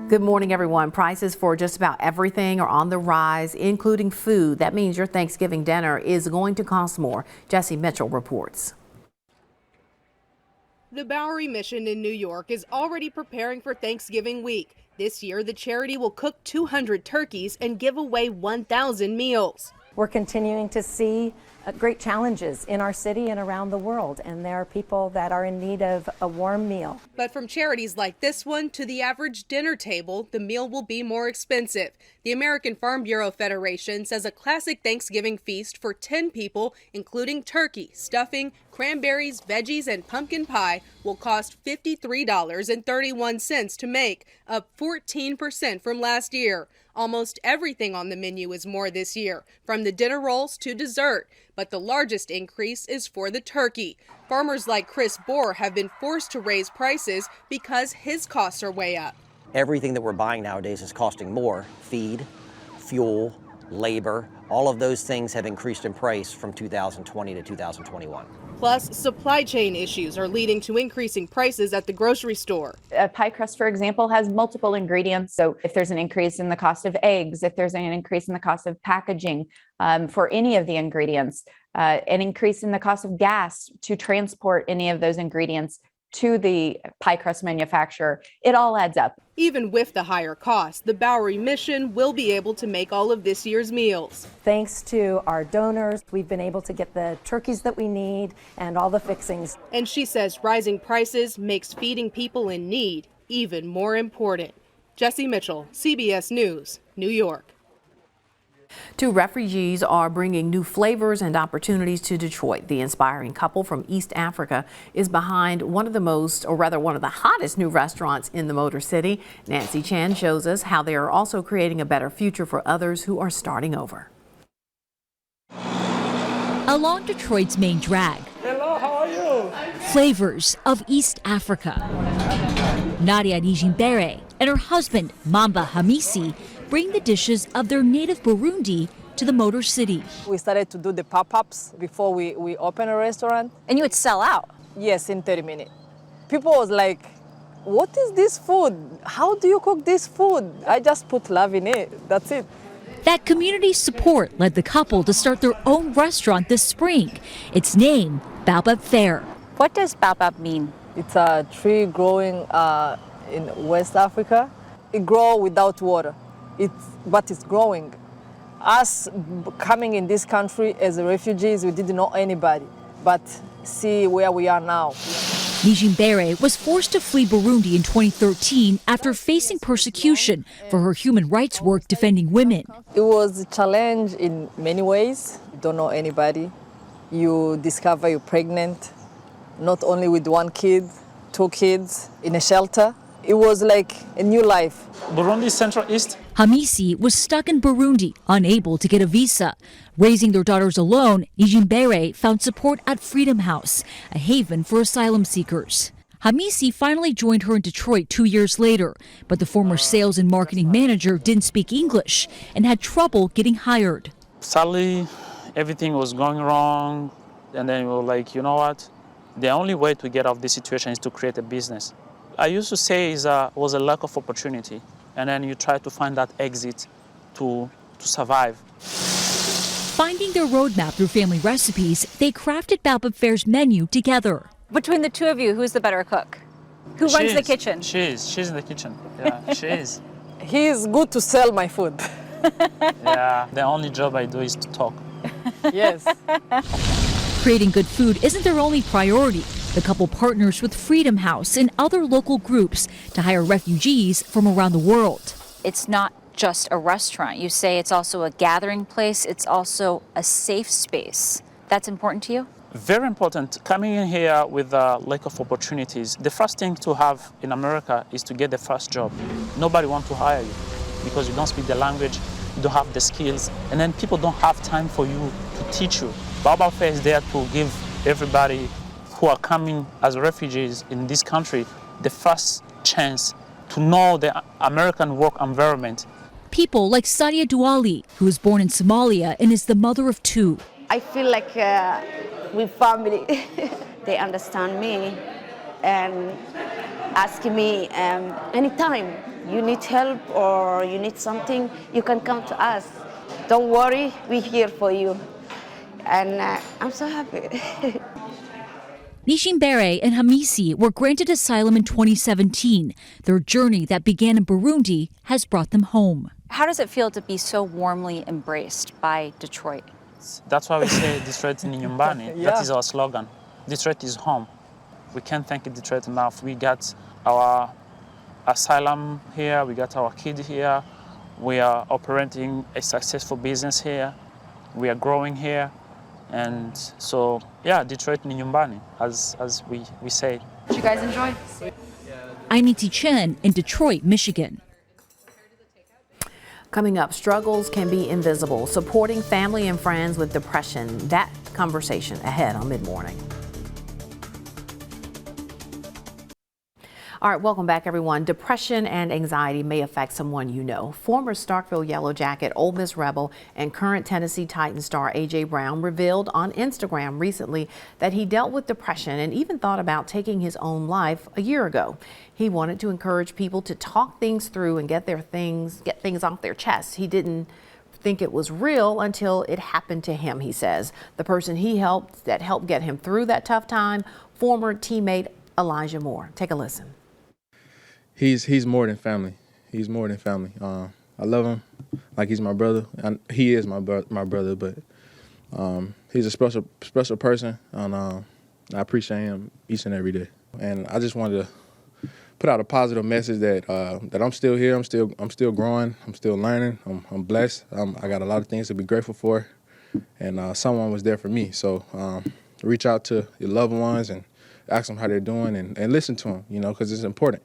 Good morning, everyone. Prices for just about everything are on the rise, including food. That means your Thanksgiving dinner is going to cost more. Jesse Mitchell reports. The Bowery Mission in New York is already preparing for Thanksgiving week. This year, the charity will cook 200 turkeys and give away 1,000 meals. We're continuing to see great challenges in our city and around the world, and there are people that are in need of a warm meal. But from charities like this one to the average dinner table, the meal will be more expensive. The American Farm Bureau Federation says a classic Thanksgiving feast for 10 people, including turkey, stuffing, cranberries, veggies, and pumpkin pie, will cost $53.31 to make, up 14% from last year. Almost everything on the menu is more this year, from the dinner rolls to dessert. But the largest increase is for the turkey. Farmers like Chris Bohr have been forced to raise prices because his costs are way up. Everything that we're buying nowadays is costing more. Feed, fuel, labor, all of those things have increased in price from 2020 to 2021. Plus, supply chain issues are leading to increasing prices at the grocery store. A pie crust, for example, has multiple ingredients. So if there's an increase in the cost of eggs, if there's an increase in the cost of packaging for any of the ingredients, an increase in the cost of gas to transport any of those ingredients to the pie crust manufacturer, it all adds up. Even with the higher cost, the Bowery Mission will be able to make all of this year's meals. Thanks to our donors, we've been able to get the turkeys that we need and all the fixings. And she says rising prices makes feeding people in need even more important. Jesse Mitchell, CBS News, New York. 2 refugees are bringing new flavors and opportunities to Detroit. The inspiring couple from East Africa is behind one of the hottest new restaurants in the Motor City. Nancy Chan shows us how they are also creating a better future for others who are starting over. Along Detroit's main drag. Hello, how are you? Flavors of East Africa. Nadia Nijimbere and her husband, Mamba Hamisi, bring the dishes of their native Burundi to the Motor City. We started to do the pop-ups before we open a restaurant. And you would sell out? Yes, in 30 minutes. People was like, what is this food? How do you cook this food? I just put love in it, that's it. That community support led the couple to start their own restaurant this spring. Its name, Baobab Fair. What does Baobab mean? It's a tree growing in West Africa. It grows without water. But it's growing. Us coming in this country as refugees, we didn't know anybody, but see where we are now. Nijimbere was forced to flee Burundi in 2013 after facing persecution for her human rights work defending women. It was a challenge in many ways. You don't know anybody. You discover you're pregnant, not only with 1 kid, 2 kids in a shelter. It was like a new life. Burundi Central East. Hamisi was stuck in Burundi, unable to get a visa. Raising their daughters alone, Nijimbere found support at Freedom House, a haven for asylum seekers. Hamisi finally joined her in Detroit 2 years later, but the former sales and marketing manager didn't speak English and had trouble getting hired. Sadly, everything was going wrong, and then we were like, you know what? The only way to get out of this situation is to create a business. I used to say it was a lack of opportunity, and then you try to find that exit to survive. Finding their roadmap through family recipes, they crafted Baobab Fair's menu together. Between the two of you, who's the better cook? Who runs the kitchen? She is. She's in the kitchen. Yeah, she is. He is good to sell my food. Yeah, the only job I do is to talk. Yes. Creating good food isn't their only priority. The couple partners with Freedom House and other local groups to hire refugees from around the world. It's not just a restaurant. You say it's also a gathering place. It's also a safe space. That's important to you? Very important. Coming in here with a lack of opportunities, the first thing to have in America is to get the first job. Nobody wants to hire you because you don't speak the language, you don't have the skills, and then people don't have time for you to teach you. Baobab Fair is there to give everybody who are coming as refugees in this country the first chance to know the American work environment. People like Sadia Douali, who was born in Somalia and is the mother of 2. I feel like we're family. They understand me, and asking me anytime you need help or you need something, you can come to us. Don't worry, we're here for you. And I'm so happy. Nishimbere and Hamisi were granted asylum in 2017. Their journey that began in Burundi has brought them home. How does it feel to be so warmly embraced by Detroit? That's why we say Detroit ni nyumbani. Yeah. That is our slogan. Detroit is home. We can't thank Detroit enough. We got our asylum here, we got our kid here, we are operating a successful business here, we are growing here, and so yeah, Detroit ni nyumbani, as we say. Did you guys enjoy? Ainiti Chen in Detroit, Michigan. Coming up, struggles can be invisible. Supporting family and friends with depression. That conversation ahead on Mid-Morning. All right, welcome back, everyone. Depression and anxiety may affect someone you know. Former Starkville Yellow Jacket, Ole Miss Rebel, and current Tennessee Titans star A.J. Brown revealed on Instagram recently that he dealt with depression and even thought about taking his own life a year ago. He wanted to encourage people to talk things through and get things off their chest. He didn't think it was real until it happened to him, he says. The person he helped that helped get him through that tough time, former teammate Elijah Moore. Take a listen. He's more than family. He's more than family. I love him like he's my brother. He is my brother, but he's a special person, and I appreciate him each and every day. And I just wanted to put out a positive message that I'm still here. I'm still growing. I'm still learning. I'm blessed. I got a lot of things to be grateful for, and someone was there for me. So reach out to your loved ones and ask them how they're doing, and listen to them, because it's important.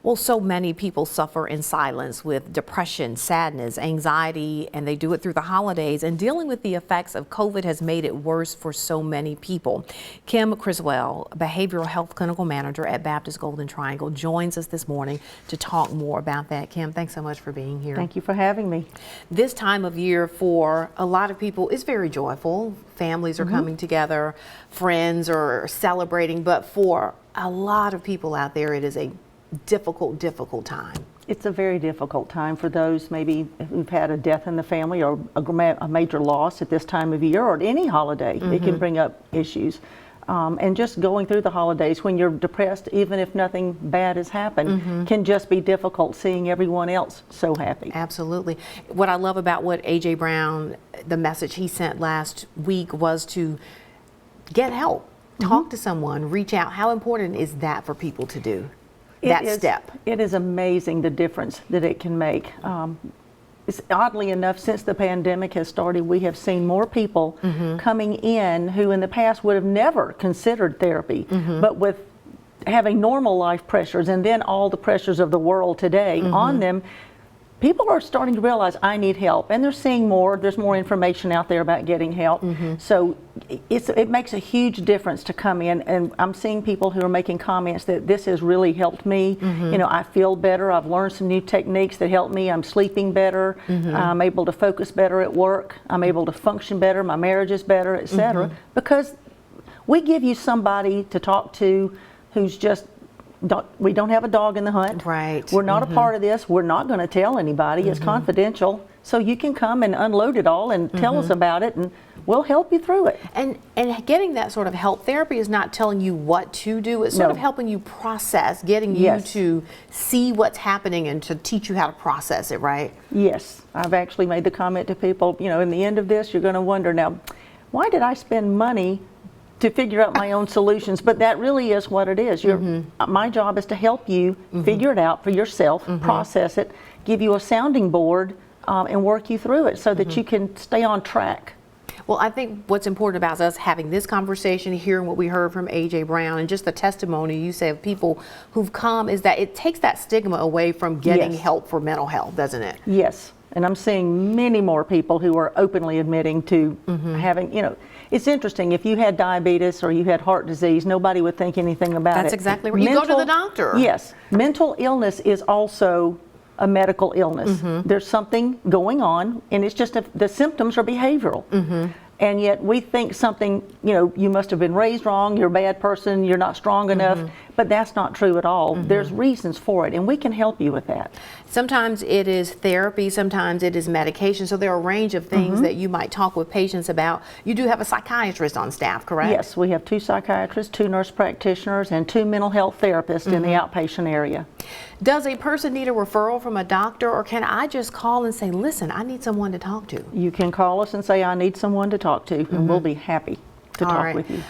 Well, so many people suffer in silence with depression, sadness, anxiety, and they do it through the holidays. And dealing with the effects of COVID has made it worse for so many people. Kim CRISWELL, Behavioral Health Clinical Manager at Baptist Golden Triangle, joins us this morning to talk more about that. Kim, thanks so much for being here. Thank you for having me. This time of year for a lot of people is very joyful. Families are coming together, friends are celebrating, but for a lot of people out there, it is a difficult time. It's a very difficult time for those maybe who've had a death in the family or a major loss at this time of year or at any holiday. It can bring up issues. And just going through the holidays when you're depressed, even if nothing bad has happened, can just be difficult seeing everyone else so happy. Absolutely. What I love about what A.J. Brown, the message he sent last week was to get help, talk to someone, reach out. How important is that for people to do? Step. It is amazing the difference that it can make. It's oddly enough, since the pandemic has started, we have seen more people coming in who in the past would have never considered therapy, but with having normal life pressures and then all the pressures of the world today on them, people are starting to realize I need help, and they're seeing more. There's more information out there about getting help. So it makes a huge difference to come in, and I'm seeing people who are making comments that this has really helped me. I feel better. I've learned some new techniques that help me. I'm sleeping better. I'm able to focus better at work. I'm able to function better. My marriage is better, etc. Because we give you somebody to talk to who's just we don't have a dog in the hunt. Right. We're not a part of this. We're not going to tell anybody. It's confidential. So you can come and unload it all and tell us about it, and we'll help you through it. And getting that sort of help, therapy is not telling you what to do. It's sort of helping you process, getting you to see what's happening and to teach you how to process it, right? Yes. I've actually made the comment to people, in the end of this, you're going to wonder, now, why did I spend money to figure out my own solutions? But that really is what it is. My job is to help you figure it out for yourself, process it, give you a sounding board, and work you through it so that you can stay on track. Well, I think what's important about us having this conversation, hearing what we heard from A.J. Brown, and just the testimony you say of people who've come, is that it takes that stigma away from getting help for mental health, doesn't it? Yes. And I'm seeing many more people who are openly admitting to having, it's interesting, if you had diabetes or you had heart disease, nobody would think anything about it. That's exactly right. You go to the doctor. Yes. Mental illness is also a medical illness. There's something going on, and it's just the symptoms are behavioral. And yet we think something, you must have been raised wrong, you're a bad person, you're not strong enough. but that's not true at all. There's reasons for it, and we can help you with that. Sometimes it is therapy, sometimes it is medication, so there are a range of things that you might talk with patients about. You do have a psychiatrist on staff, correct? Yes, we have 2 psychiatrists, 2 nurse practitioners, and 2 mental health therapists in the outpatient area. Does a person need a referral from a doctor, or can I just call and say, listen, I need someone to talk to? You can call us and say, I need someone to talk to, and we'll be happy to talk with you.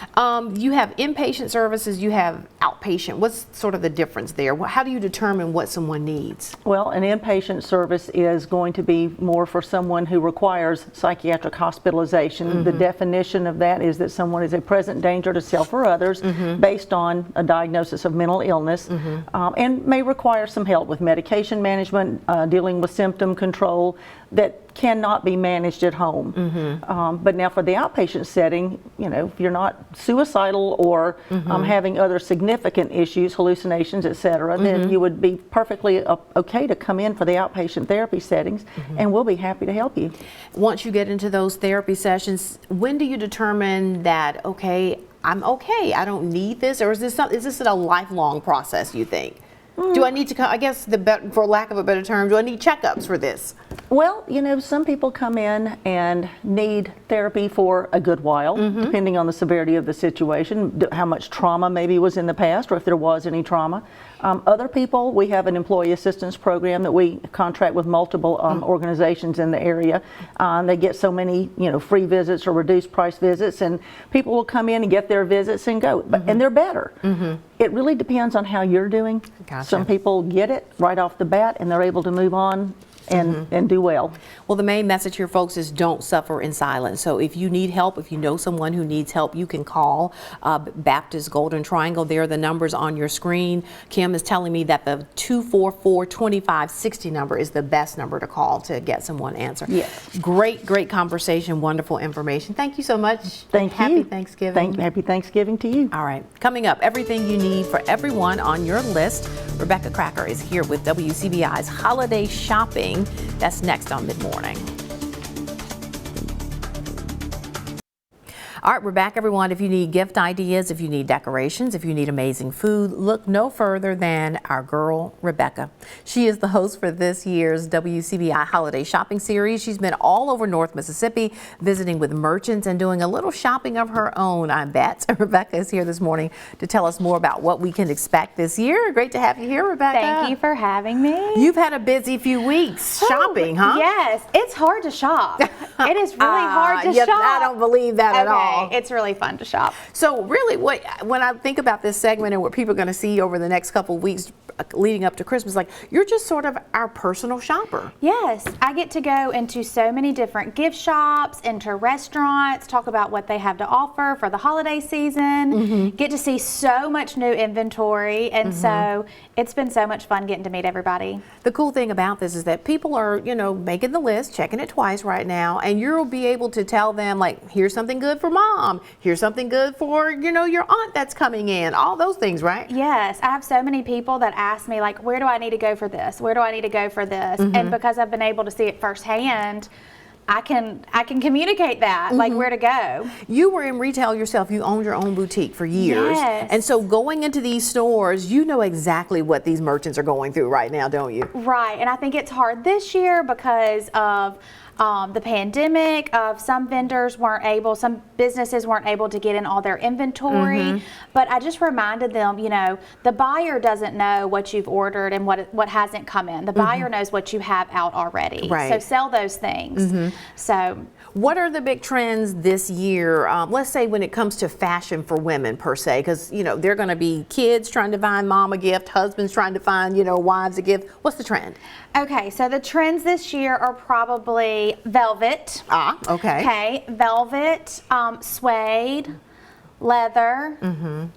You have inpatient services, you have outpatient. What's sort of the difference there? How do you determine what someone needs? Well, an inpatient service is going to be more for someone who requires psychiatric hospitalization. The definition of that is that someone is a present danger to self or others based on a diagnosis of mental illness and may require some help with medication management, dealing with symptom control that cannot be managed at home. But now for the outpatient setting, you know, if you're not suicidal or having other significant issues, hallucinations, etc., then you would be perfectly okay to come in for the outpatient therapy settings, and we'll be happy to help you. Once you get into those therapy sessions, when do you determine that, okay, I'm okay, I don't need this, or is this a lifelong process, you think? Do I need to, I guess, for lack of a better term, do I need checkups for this? Well, you know, some people come in and need therapy for a good while, depending on the severity of the situation, how much trauma maybe was in the past, or if there was any trauma. Other people, we have an employee assistance program that we contract with multiple organizations in the area. They get so many, you know, free visits or reduced price visits, and people will come in and get their visits and go, and they're better. It really depends on how you're doing. Gotcha. Some people get it right off the bat, and they're able to move on and do well. Well, the main message here, folks, is don't suffer in silence. So if you need help, if you know someone who needs help, you can call Baptist Golden Triangle. There are the numbers on your screen. Kim is telling me that the 244-2560 number is the best number to call to get someone answer. Yes. Great conversation, wonderful information. Thank you so much. Thank you. Happy Thanksgiving. Happy Thanksgiving to you. All right, coming up, everything you need for everyone on your list. Rebecca Cracker is here with WCBI's Holiday Shopping. That's next on Mid-Morning. All right, we're back, everyone. If you need gift ideas, if you need decorations, if you need amazing food, look no further than our girl, Rebecca. She is the host for this year's WCBI Holiday Shopping Series. She's been all over North Mississippi, visiting with merchants and doing a little shopping of her own, I bet. Rebecca is here this morning to tell us more about what we can expect this year. Great to have you here, Rebecca. Thank you for having me. You've had a busy few weeks shopping, huh? Yes, it's hard to shop. It is really hard to shop. I don't believe that at all. It's really fun to shop. So really, when I think about this segment and what people are going to see over the next couple of weeks leading up to Christmas, like, you're just sort of our personal shopper. Yes, I get to go into so many different gift shops, into restaurants, talk about what they have to offer for the holiday season, get to see so much new inventory, and so it's been so much fun getting to meet everybody. The cool thing about this is that people are, you know, making the list, checking it twice right now, and you'll be able to tell them, like, here's something good for Mom, here's something good for, you know, your aunt that's coming in, all those things, right? Yes, I have so many people that ask me, like, where do I need to go for this? Where do I need to go for this? And because I've been able to see it firsthand, I can communicate that, like, where to go. You were in retail yourself. You owned your own boutique for years. Yes. And so going into these stores, you know exactly what these merchants are going through right now, don't you? Right, and I think it's hard this year because of the pandemic, some businesses weren't able to get in all their inventory, but I just reminded them, you know, the buyer doesn't know what you've ordered and what hasn't come in. The buyer knows what you have out already. Right. So sell those things. So what are the big trends this year, let's say when it comes to fashion for women per se, because, you know, they're going to be kids trying to find mom a gift, husbands trying to find, you know, wives a gift. What's the trend? Okay, so the trends this year are probably velvet. Okay. Okay, velvet, suede, leather,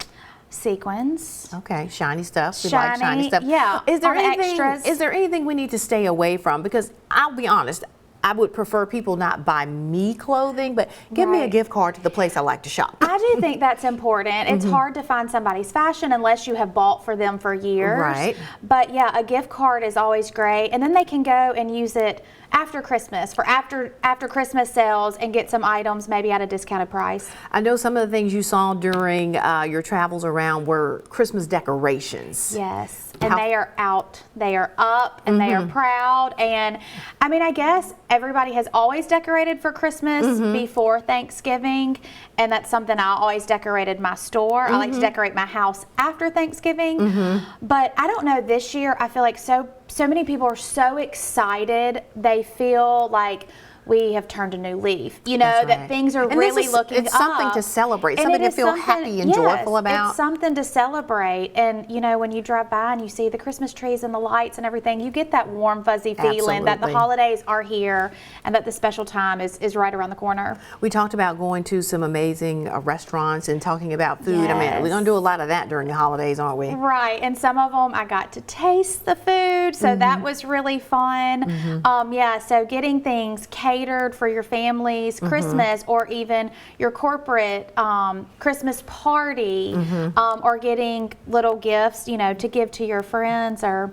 sequins. Okay, shiny stuff. We like shiny stuff. Yeah. Is there extras? Is there anything we need to stay away from? Because I'll be honest, I would prefer people not buy me clothing, but give me a gift card to the place I like to shop. I do think that's important. It's hard to find somebody's fashion unless you have bought for them for years. Right. But yeah, a gift card is always great. And then they can go and use it after Christmas, for after Christmas sales, and get some items maybe at a discounted price. I know some of the things you saw during your travels around were Christmas decorations. Yes, and they are out, they are up, and they are proud. And I mean, I guess everybody has always decorated for Christmas before Thanksgiving, and that's something I always decorated my store. I like to decorate my house after Thanksgiving, but I don't know, this year I feel like so many people are so excited. They feel like we have turned a new leaf, you know, that things are really looking up. It's something to celebrate, something to feel happy and joyful about. It's something to celebrate. And, you know, when you drive by and you see the Christmas trees and the lights and everything, you get that warm, fuzzy feeling that the holidays are here and that the special time is right around the corner. We talked about going to some amazing restaurants and talking about food. I mean, we're going to do a lot of that during the holidays, aren't we? Right. And some of them I got to taste the food, so that was really fun. Yeah, so getting things catered for your family's Christmas, or even your corporate Christmas party, or getting little gifts, you know, to give to your friends, or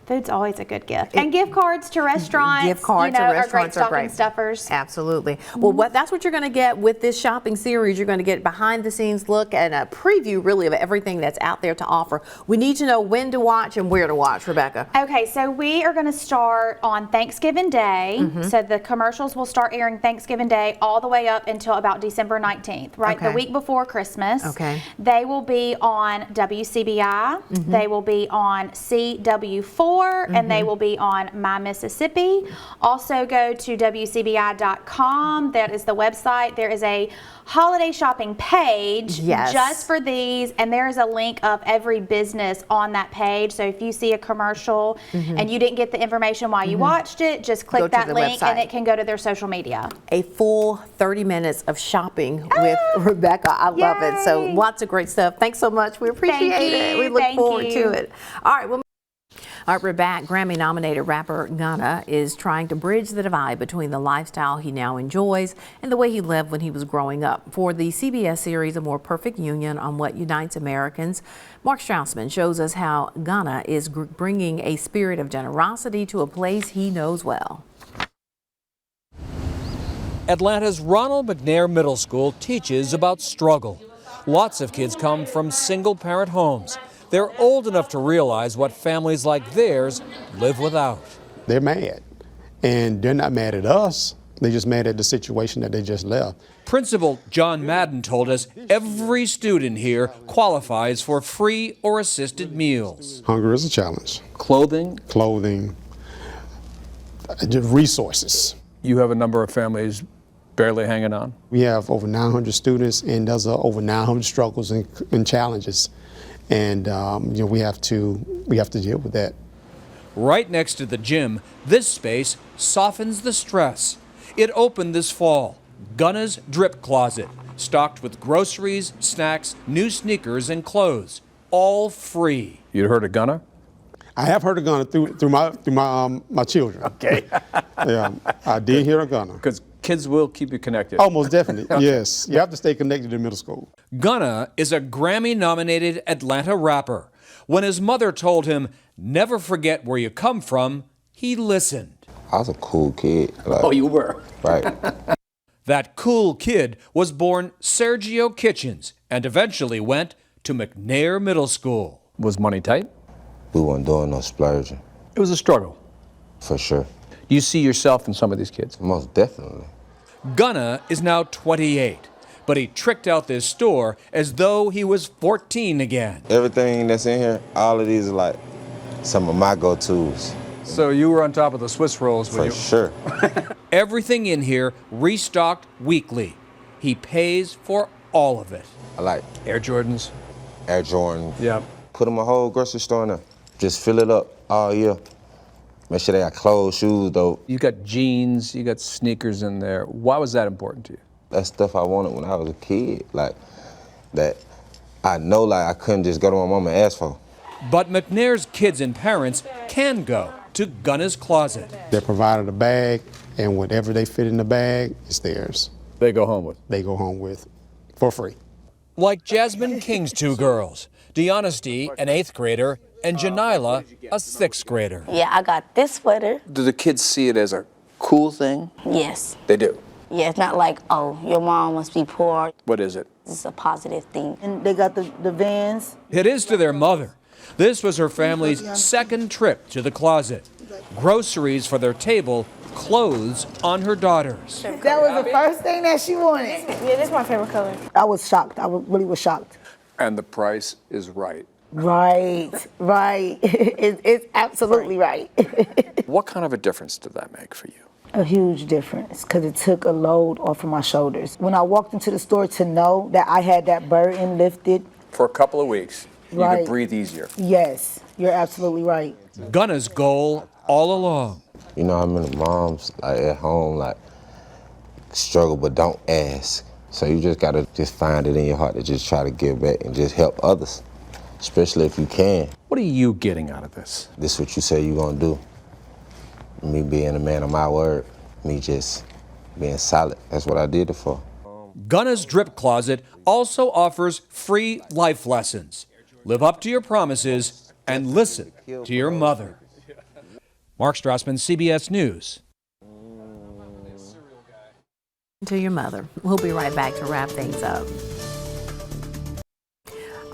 food's always a good gift. And gift cards to restaurants, gift cards you know, to restaurants are great stocking stuffers. Absolutely. Well, that's what you're going to get with this shopping series. You're going to get behind the scenes look and a preview really of everything that's out there to offer. We need to know when to watch and where to watch, Rebecca. Okay, so we are going to start on Thanksgiving Day. So the commercials will start airing Thanksgiving Day all the way up until about December 19th, right? The week before Christmas. Okay. They will be on WCBI. They will be on CW4. And they will be on My Mississippi. Also go to WCBI.com. That is the website. There is a holiday shopping page just for these, and there is a link of every business on that page. So if you see a commercial and you didn't get the information while you watched it, just click that link and it can go to their social media. A full 30 minutes of shopping with Rebecca. I love it. So lots of great stuff. Thanks so much. We appreciate it. We look forward to it. All right. Well, we're back. Grammy-nominated rapper Gunna is trying to bridge the divide between the lifestyle he now enjoys and the way he lived when he was growing up. For the CBS series A More Perfect Union on What Unites Americans, Mark Strausman shows us how Gunna is bringing a spirit of generosity to a place he knows well. Atlanta's Ronald McNair Middle School teaches about struggle. Lots of kids come from single-parent homes. They're old enough to realize what families like theirs live without. They're mad, and they're not mad at us. They're just mad at the situation that they just left. Principal John Madden told us every student here qualifies for free or assisted meals. Hunger is a challenge. Clothing? Clothing, resources. You have a number of families barely hanging on? We have over 900 students, and there's over 900 struggles and challenges. And you know, we have to deal with that. Right next to the gym, this space softens the stress. It opened this fall. Gunna's Drip Closet, stocked with groceries, snacks, new sneakers, and clothes, all free. You heard of Gunna? I have heard of Gunna through my children. Okay. Yeah, I did hear of Gunna. Because kids will keep you connected. Oh, most definitely. Yes, you have to stay connected to middle school. Gunna is a Grammy-nominated Atlanta rapper. When his mother told him, "Never forget where you come from," he listened. I was a cool kid. Oh, you were? Right. That cool kid was born Sergio Kitchens and eventually went to McNair Middle School. Was money tight? We weren't doing no splurging. It was a struggle. For sure. Do you see yourself in some of these kids? Most definitely. Gunna is now 28, but he tricked out this store as though he was 14 again. Everything that's in here, all of these are like some of my go-tos. So you were on top of the Swiss rolls when For sure. Everything in here restocked weekly. He pays for all of it. I like Air Jordans. Air Jordan. Yeah. Put them a whole grocery store in there. Just fill it up all year. Make sure they got clothes, shoes, though. You got jeans, you got sneakers in there. Why was that important to you? That's stuff I wanted when I was a kid. Like, that I know, like, I couldn't just go to my mama and ask for. But McNair's kids and parents can go to Gunna's Closet. They're provided a bag, and whatever they fit in the bag is theirs. They go home with? They go home with for free. Like Jasmine King's two girls, Dehonesty, an 8th grader, and Janila, a 6th grader. Yeah, I got this sweater. Do the kids see it as a cool thing? Yes. They do. Yeah, it's not like, oh, your mom must be poor. What is it? It's a positive thing. And they got the vans. It is to their mother. This was her family's second trip to the closet. Groceries for their table, clothes on her daughter's. That was the first thing that she wanted. Yeah, this is my favorite color. I was shocked. Really was shocked. And the price is right. Right. It's absolutely right. What kind of a difference did that make for you? A huge difference, because it took a load off of my shoulders. When I walked into the store to know that I had that burden lifted. For a couple of weeks, you Right. could breathe easier. Yes, you're absolutely right. Gunna's goal all along. You know how many moms like at home like struggle but don't ask. So you just gotta just find it in your heart to just try to give back and just help others, especially if you can. What are you getting out of this? This is what you say you're gonna do. Me being a man of my word, me just being solid. That's what I did it for. Gunna's Drip Closet also offers free life lessons. Live up to your promises and listen to your mother. Mark Strassman, CBS News. To your mother. We'll be right back to wrap things up.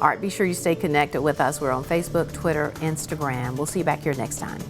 All right, be sure you stay connected with us. We're on Facebook, Twitter, Instagram. We'll see you back here next time.